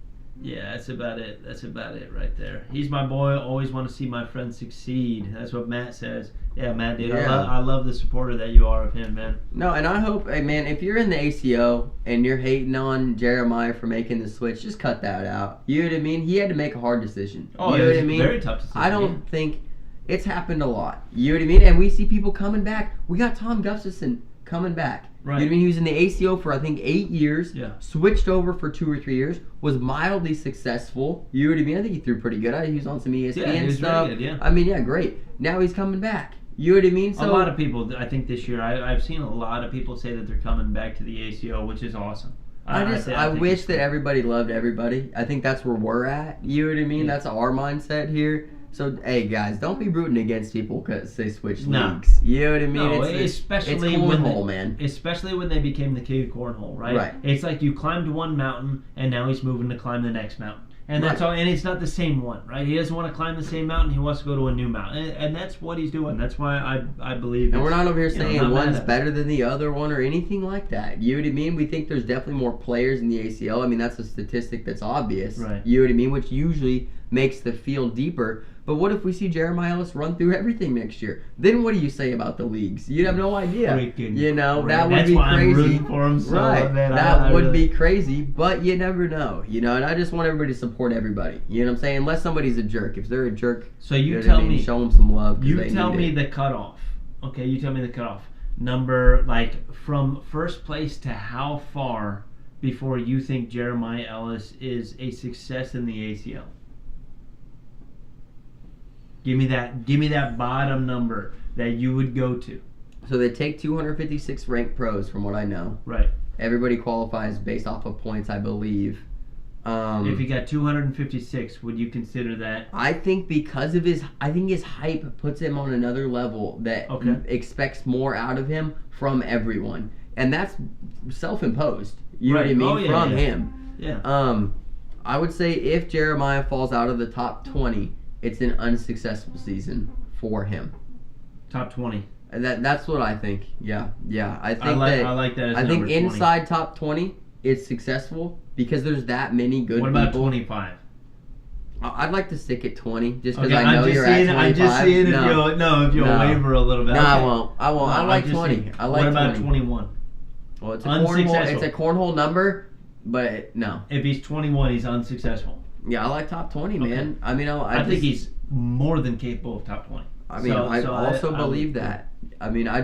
Yeah, that's about it. That's about it right there. He's my boy. Always want to see my friend succeed. That's what Matt says. Yeah, Matt, dude. Yeah. I love the supporter that you are of him, man. No, and I hope, hey, man, if you're in the ACO and you're hating on Jeremiah for making the switch, just cut that out. You know what I mean? He had to make a hard decision. Oh, you know what I mean? Very tough decision. I don't think it's happened a lot. You know what I mean? And we see people coming back. We got Tom Gustafson coming back. Right. You know what I mean? He was in the ACO for, I think, 8 years. Yeah. Switched over for 2 or 3 years. Was mildly successful. You know what I mean? I think he threw pretty good. He was on some ESPN stuff. Very good, yeah. I mean, yeah, great. Now he's coming back. You know what I mean? So, a lot of people, I think this year, I've seen a lot of people say that they're coming back to the ACO, which is awesome. I wish that everybody loved everybody. I think that's where we're at. You know what I mean? Yeah. That's our mindset here. So, hey, guys, don't be rooting against people because they switch leagues. You know what I mean? No, especially it's cornhole, man. Especially when they became the king of cornhole, right? Right. It's like you climbed one mountain, and now he's moving to climb the next mountain. And that's all. And it's not the same one, right? He doesn't want to climb the same mountain. He wants to go to a new mountain, and that's what he's doing. That's why I believe. And we're not over here saying one's better than the other one or anything like that. You know what I mean? We think there's definitely more players in the ACL. I mean, that's a statistic that's obvious. Right. You know what I mean? Which usually makes the field deeper. But what if we see Jeremiah Ellis run through everything next year? Then what do you say about the leagues? You have no idea. Freaking that would be crazy. That's why I'm rooting for him so right. bad. That would be crazy, but you never know. And I just want everybody to support everybody. You know what I'm saying? Unless somebody's a jerk. If they're a jerk, so you tell me, show them some love. You tell me the cutoff. Okay, you tell me the cutoff. Number, like, from first place to how far before you think Jeremiah Ellis is a success in the ACL? Give me that bottom number that you would go to. So they take 256 ranked pros, from what I know. Right. Everybody qualifies based off of points, I believe. If you got 256, would you consider that? I think because of his hype puts him on another level that expects more out of him from everyone, and that's self-imposed. You know what I mean? From him. Yeah. I would say if Jeremiah falls out of the top 20. It's an unsuccessful season for him. Top 20. That's what I think. Yeah. I think I like that. As I think 20. inside top 20 is successful because there's that many good people. What about 25? I'd like to stick at 20 just because I know you're at 25. I'm just seeing if you'll waver a little bit. No, I won't. I like 20. I like 20. What about 21? Well, it's a cornhole. It's a cornhole number, but no. If he's 21, he's unsuccessful. Yeah, I like top 20, man. I mean, I think he's more than capable of top 20. I mean, I also believe that. I mean, I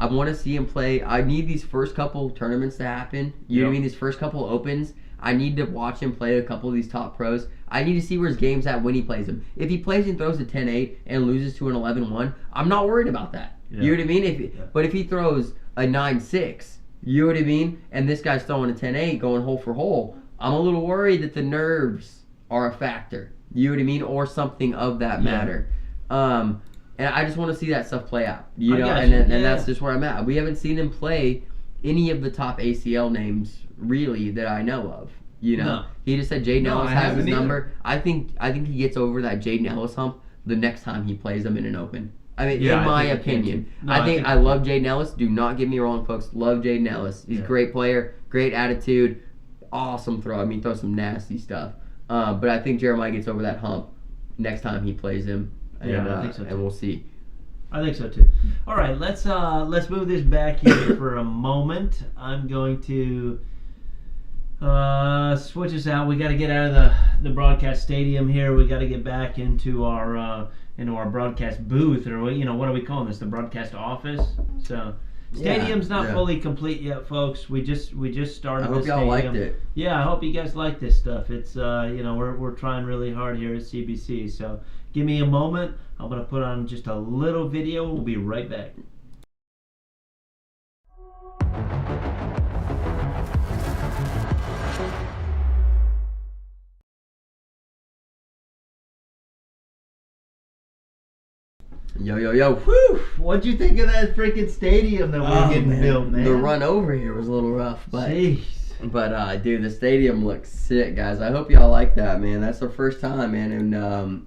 want to see him play. I need these first couple tournaments to happen. You know what I mean? These first couple opens. I need to watch him play a couple of these top pros. I need to see where his game's at when he plays them. If he plays and throws a 10-8 and loses to an 11-1, I'm not worried about that. Yeah. You know what I mean? But if he throws a 9-6, you know what I mean? And this guy's throwing a 10-8 going hole for hole, I'm a little worried that the nerves are a factor. You know what I mean? Or something of that matter. And I just want to see that stuff play out. And that's just where I'm at. We haven't seen him play any of the top ACL names really that I know of. No. He just said Jaden Ellis has his number. I think he gets over that Jaden Ellis hump the next time he plays them in an open. I mean, in my opinion. I love Jaden Ellis. Do not get me wrong, folks. Love Jaden Ellis. He's a great player, great attitude, awesome throw. I mean, throws some nasty stuff. But I think Jeremiah gets over that hump next time he plays him, and, I think so too. And we'll see. I think so too. All right, let's move this back here for a moment. I'm going to switch us out. We got to get out of the broadcast stadium here. We got to get back into our broadcast booth, or what are we calling this? The broadcast office. So. Stadium's not fully complete yet, folks. We just started. I hope y'all liked it. Yeah, I hope you guys like this stuff. It's we're trying really hard here at CBC. So give me a moment. I'm gonna put on just a little video. We'll be right back. Yo, yo, yo. Whew! What'd you think of that freaking stadium that we're getting built, man? The run over here was a little rough, but... Jeez. But dude, the stadium looks sick, guys. I hope y'all like that, man. That's our first time, man.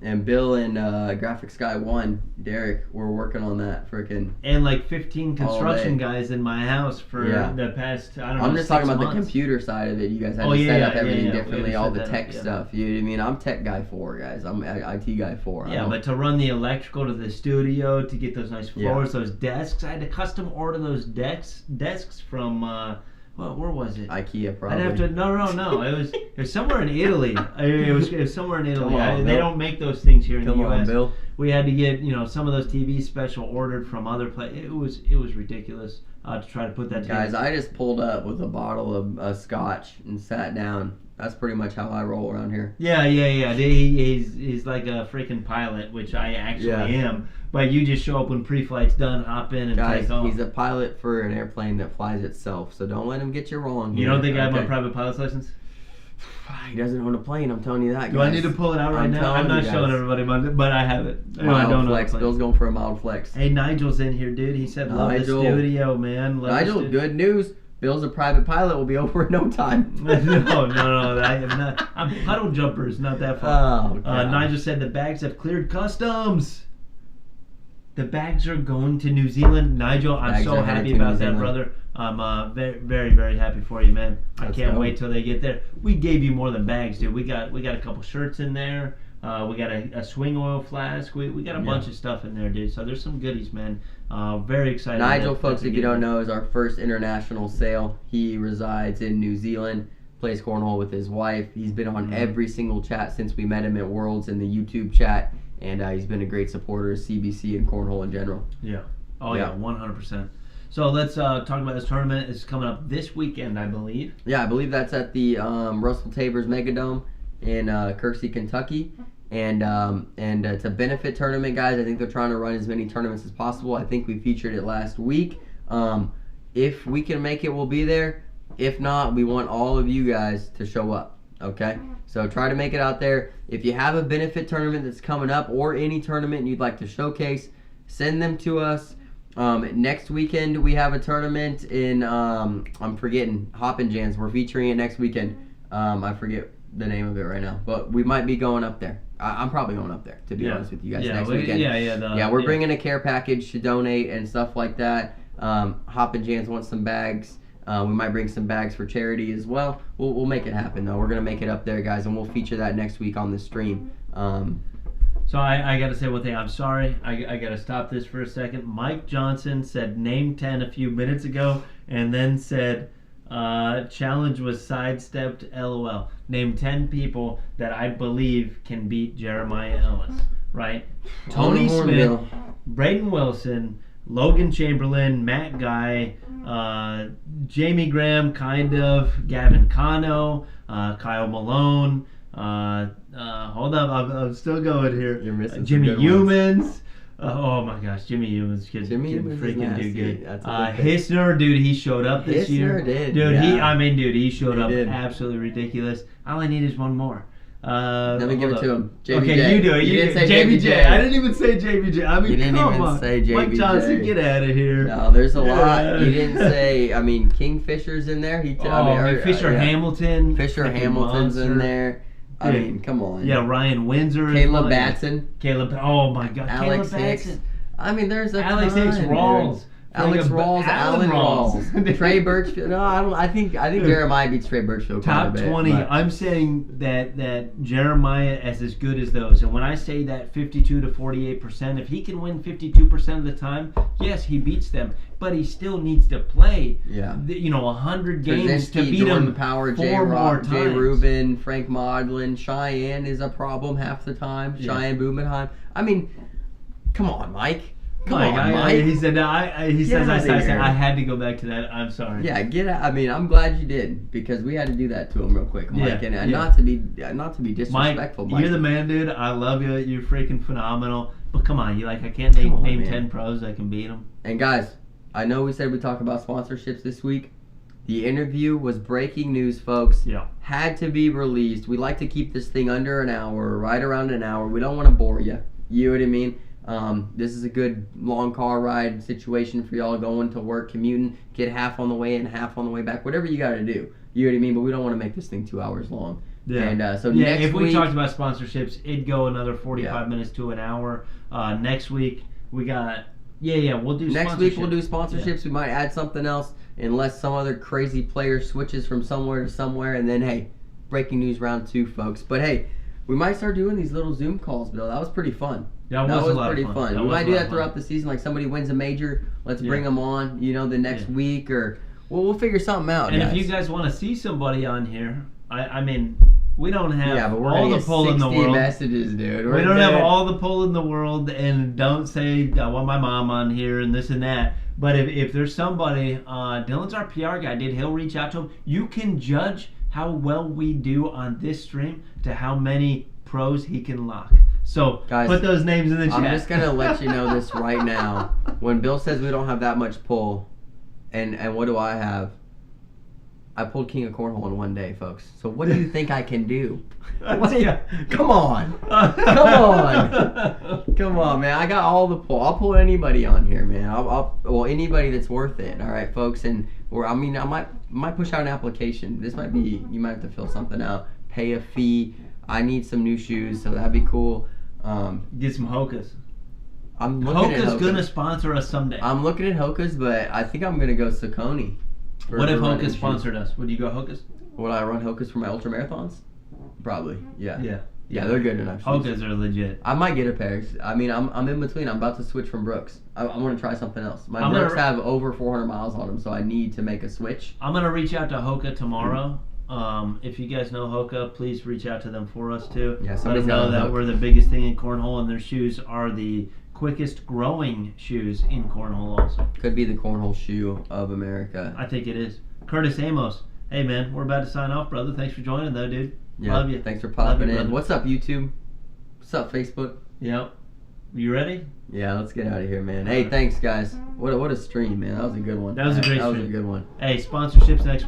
And Bill and Graphics Guy 1, Derek, we're working on that freaking. And like 15 construction guys in my house for the past, I don't know, I'm just talking about months. The computer side of it. You guys had to set up everything differently, all the tech up, stuff. You know what I mean? I'm tech guy 4, guys. I'm IT guy 4. Yeah, but to run the electrical to the studio, to get those nice floors, those desks, I had to custom order those desks from. Well, where was it? IKEA, probably. I'd have to. No. It was somewhere in Italy. It was somewhere in Italy. They don't make those things here in the U.S. Come on, Bill. We had to get some of those TVs special ordered from other places. It was ridiculous to try to put that together. Guys, I just pulled up with a bottle of scotch and sat down. That's pretty much how I roll around here. Yeah. He's like a freaking pilot, which I actually am. But you just show up when pre-flight's done, hop in, and take off. He's a pilot for an airplane that flies itself, so don't let him get you wrong. You don't think I have my private pilot's license? He doesn't own a plane, I'm telling you that, guys. Do I need to pull it out right now? I'm not showing everybody, but I have it. Mild I don't flex. know. Bill's going for a mild flex. Hey, Nigel's in here, dude. He said, love the studio, man. Nigel, good news. Bill's a private pilot. Will be over in no time. No. I am not. I'm puddle jumpers, not that far. Oh, Nigel said the bags have cleared customs. The bags are going to New Zealand. Nigel, I'm so happy about that, brother. I'm very, very, very happy for you, man. I can't wait till they get there. We gave you more than bags, dude. We got a couple shirts in there. We got a swing oil flask. We got a bunch of stuff in there, dude. So there's some goodies, man. Very excited. Nigel, folks, if you don't know, is our first international sale. He resides in New Zealand, plays cornhole with his wife. He's been on every single chat since we met him at Worlds in the YouTube chat. And he's been a great supporter of CBC and cornhole in general. Yeah. Oh, yeah, 100%. So let's talk about this tournament. It's coming up this weekend, I believe. Yeah, I believe that's at the Russell Tabor's Megadome in Kersey, Kentucky. And it's a benefit tournament, guys. I think they're trying to run as many tournaments as possible. I think we featured it last week. If we can make it, we'll be there. If not, we want all of you guys to show up, okay? So try to make it out there. If you have a benefit tournament that's coming up or any tournament you'd like to showcase, send them to us. Next weekend we have a tournament in, I'm forgetting, Hoppin' Jams. We're featuring it next weekend. I forget the name of it right now, but we might be going up there. I'm probably going up there, to be honest with you guys, next weekend. We're bringing a care package to donate and stuff like that. Hoppin' Jams wants some bags. We might bring some bags for charity as well. We'll make it happen, though. We're going to make it up there, guys, and we'll feature that next week on the stream. So I got to say one thing. I'm sorry. I got to stop this for a second. Mike Johnson said name 10 a few minutes ago and then said challenge was sidestepped, LOL. Name 10 people that I believe can beat Jeremiah Ellis, right? Tony Smith, Braden Wilson, Logan Chamberlain, Matt Guy, Jamie Graham, kind of, Gavin Cano, Kyle Malone, hold up, I'm still going here. You're missing Jimmy Humans. Oh my gosh, Jimmy Humans can freaking do good. Hissner, dude, he showed up this year. Did. Dude, he showed up absolutely ridiculous. All I need is one more. Let me give it to him. JBJ. Okay, you do it. You didn't say JBJ. I didn't even say JBJ. I mean, you didn't even say JBJ. Mike Johnson, get out of here. No, there's a lot. You didn't say. I mean, King Fisher's in there. Fisher Hamilton. Fisher Hamilton's in there. I mean, come on. Yeah, Ryan Windsor. Caleb Batson. Oh my God. Alex Hicks. I mean, there's a Alex Hicks Rawls. Alex Rawls, Alan Rawls, Trey Birchfield. No, I think Jeremiah beats Trey Birchfield. Top 20. I'm saying that Jeremiah is as good as those. And when I say that 52 to 48%, if he can win 52% of the time, yes, he beats them. But he still needs to play. 100 games to beat Jordan him Power, four more times. Jay Rubin, Frank Modlin, Cheyenne is a problem half the time. Yeah. Cheyenne Bumenheim. I mean, come on, Mike. Come on, Mike. He said, I had to go back to that. I'm sorry. Yeah, get out. I mean, I'm glad you did because we had to do that to him real quick, Mike. Not to be disrespectful, Mike. You're the man, dude. I love you. You're freaking phenomenal. But come on, I can't name 10 pros that can beat them. And guys, I know we said we talk about sponsorships this week. The interview was breaking news, folks. Yeah. Had to be released. We like to keep this thing under an hour, right around an hour. We don't want to bore you. You know what I mean? This is a good long car ride situation for y'all going to work, commuting. Get half on the way in, half on the way back. Whatever you got to do. You know what I mean? But we don't want to make this thing 2 hours long. Yeah. And so yeah, next if we week, talked about sponsorships, it'd go another 45 minutes to an hour. Next week, we got... we'll do next week we'll do sponsorships. We might add something else unless some other crazy player switches from somewhere to somewhere. And then, hey, breaking news round 2, folks. But, hey, we might start doing these little Zoom calls, Bill. That was pretty fun. Yeah, that was a lot pretty of fun. We might do that throughout the season. Like somebody wins a major, let's bring them on, the next week. Or we'll figure something out, And guys. if you guys want to see somebody on here, I mean... We don't have but we're all gonna the get pull in the 60 world. messages, dude. We don't have all the pull in the world, and don't say I want my mom on here and this and that. But if there's somebody, Dylan's our PR guy. He'll reach out to him. You can judge how well we do on this stream to how many pros he can lock. So guys, put those names in the chat. I'm just gonna let you know this right now. When Bill says we don't have that much pull, and what do I have? I pulled King of Cornhole in one day, folks. So what do you think I can do? Come on. Come on, man. I got all the pull. I'll pull anybody on here, man. Well, anybody that's worth it. All right, folks. And I might push out an application. This might be, you might have to fill something out. Pay a fee. I need some new shoes, so that'd be cool. Get some Hoka's. I'm looking at Hoka's gonna sponsor us someday. I'm looking at Hoka's, but I think I'm gonna go Saucony. What if Hoka's sponsored us? Would you go Hoka's? Would I run Hoka's for my ultra marathons? Probably. Yeah. Yeah, they're good enough. Hoka's are legit. I might get a pair. I mean, I'm in between. I'm about to switch from Brooks. I want to try something else. My Brooks have over 400 miles on them, so I need to make a switch. I'm gonna reach out to Hoka tomorrow. If you guys know Hoka, please reach out to them for us too. Yeah, let them know that we're the biggest thing in cornhole, and their shoes are the quickest growing shoes in cornhole also. Could be the cornhole shoe of America. I think it is. Curtis Amos. Hey man, we're about to sign off, brother. Thanks for joining though, dude. Yeah, love you. Thanks for popping in. Brother. What's up, YouTube? What's up, Facebook? Yep. You ready? Yeah, let's get out of here, man. Hey, thanks guys. What a stream, man. That was a good one. That was a great stream. That was a good one. Hey, sponsorships next